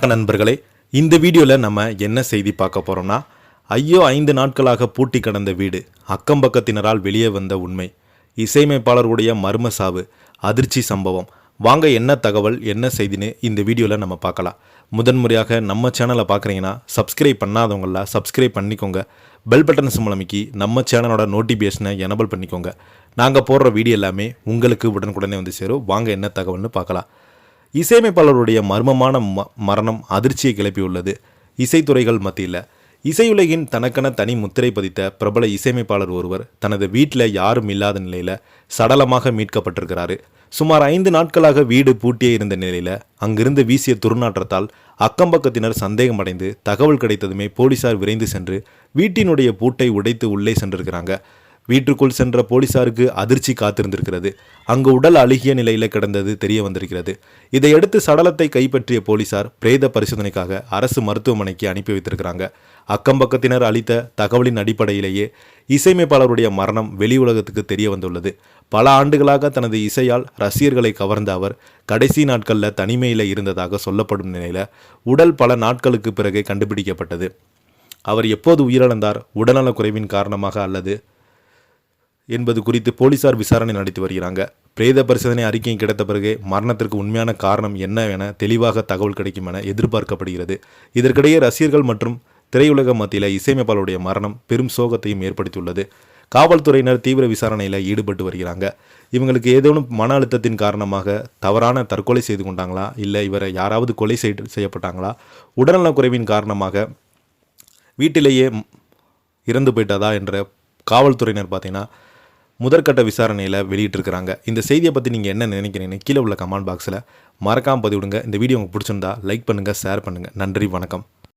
வணக்க நண்பர்களே, இந்த வீடியோவில் நம்ம என்ன செய்தி பார்க்க போகிறோம்னா, ஐயோ 5 நாட்களாக பூட்டி கடந்த வீடு, அக்கம் பக்கத்தினரால் வெளியே வந்த உண்மை, இசையமைப்பாளருடைய மர்ம சாவு, அதிர்ச்சி சம்பவம். வாங்க என்ன தகவல் என்ன செய்தின்னு இந்த வீடியோவில் நம்ம பார்க்கலாம். முதன்முறையாக நம்ம சேனலை பார்க்குறீங்கன்னா சப்ஸ்கிரைப் பண்ணாதவங்கள சப்ஸ்கிரைப் பண்ணிக்கோங்க. பெல் பட்டன் சிம்பல் அமைக்கி நம்ம சேனலோட நோட்டிஃபிகேஷனை எனபிள் பண்ணிக்கோங்க. நாங்கள் போடுற வீடியோ எல்லாமே உங்களுக்கு உடனுக்குடனே வந்து சேரும். வாங்க என்ன தகவல்னு பார்க்கலாம். இசையமைப்பாளருடைய மர்மமான மரணம் அதிர்ச்சியை கிளப்பியுள்ளது இசைத்துறைகள் மத்தியில். இசையுலகின் தனக்கென தனி முத்திரை பதித்த பிரபல இசையமைப்பாளர் ஒருவர் தனது வீட்டில் யாரும் இல்லாத நிலையில் சடலமாக மீட்கப்பட்டிருக்கிறாரு. சுமார் 5 நாட்களாக வீடு பூட்டியே இருந்த நிலையில் அங்கிருந்து வீசிய துர்நாற்றத்தால் அக்கம்பக்கத்தினர் சந்தேகமடைந்து தகவல் கிடைத்ததுமே போலீசார் விரைந்து சென்று வீட்டினுடைய பூட்டை உடைத்து உள்ளே சென்றிருக்கிறாங்க. வீட்டுக்குள் சென்ற போலீசாருக்கு அதிர்ச்சி காத்திருந்திருக்கிறது. அங்கு உடல் அழுகிய நிலையில் கிடந்தது தெரிய வந்திருக்கிறது. இதையடுத்து சடலத்தை கைப்பற்றிய போலீசார் பிரேத பரிசோதனைக்காக அரசு மருத்துவமனைக்கு அனுப்பி வைத்திருக்கிறாங்க. அக்கம்பக்கத்தினர் அளித்த தகவலின் அடிப்படையிலேயே இசையமைப்பாளருடைய மரணம் வெளி உலகத்துக்கு தெரிய வந்துள்ளது. பல ஆண்டுகளாக தனது இசையால் ரசிகர்களை கவர்ந்த அவர் கடைசி நாட்களில் தனிமையில் இருந்ததாக சொல்லப்படும் நிலையில் உடல் பல நாட்களுக்கு பிறகு கண்டுபிடிக்கப்பட்டது. அவர் எப்போது உயிரிழந்தார், உடல்நலக் குறைவின் காரணமாக அல்லது என்பது குறித்து போலீசார் விசாரணை நடத்தி வருகிறாங்க. பிரேத பரிசோதனை அறிக்கை கிடைத்த பிறகு மரணத்திற்கு உண்மையான காரணம் என்ன என தெளிவாக தகவல் கிடைக்கும் என எதிர்பார்க்கப்படுகிறது. இதற்கிடையே ரசிகர்கள் மற்றும் திரையுலக மத்தியில் இசையமைப்பாளருடைய மரணம் பெரும் சோகத்தையும் ஏற்படுத்தியுள்ளது. காவல்துறையினர் தீவிர விசாரணையில் ஈடுபட்டு வருகிறாங்க. இவங்களுக்கு ஏதேனும் மன அழுத்தத்தின் காரணமாக தவறான தற்கொலை செய்து கொண்டாங்களா, இல்லை இவரை யாராவது கொலை செய்யப்பட்டாங்களா, உடல்நலக் குறைவின் காரணமாக வீட்டிலேயே இறந்து போயிட்டதா என்ற காவல்துறையினர் பார்த்தீங்கன்னா முதற்கட்ட விசாரணையில் வெளியிட்டிருக்கிறாங்க. இந்த செய்தியை பற்றி நீங்கள் என்ன நினைக்கிறீங்கன்னு கீழே உள்ள கமெண்ட் பாக்ஸில் மறக்காமல் பதிவிடுங்க. இந்த வீடியோ உங்களுக்கு பிடிச்சிருந்தா லைக் பண்ணுங்கள், ஷேர் பண்ணுங்கள். நன்றி, வணக்கம்.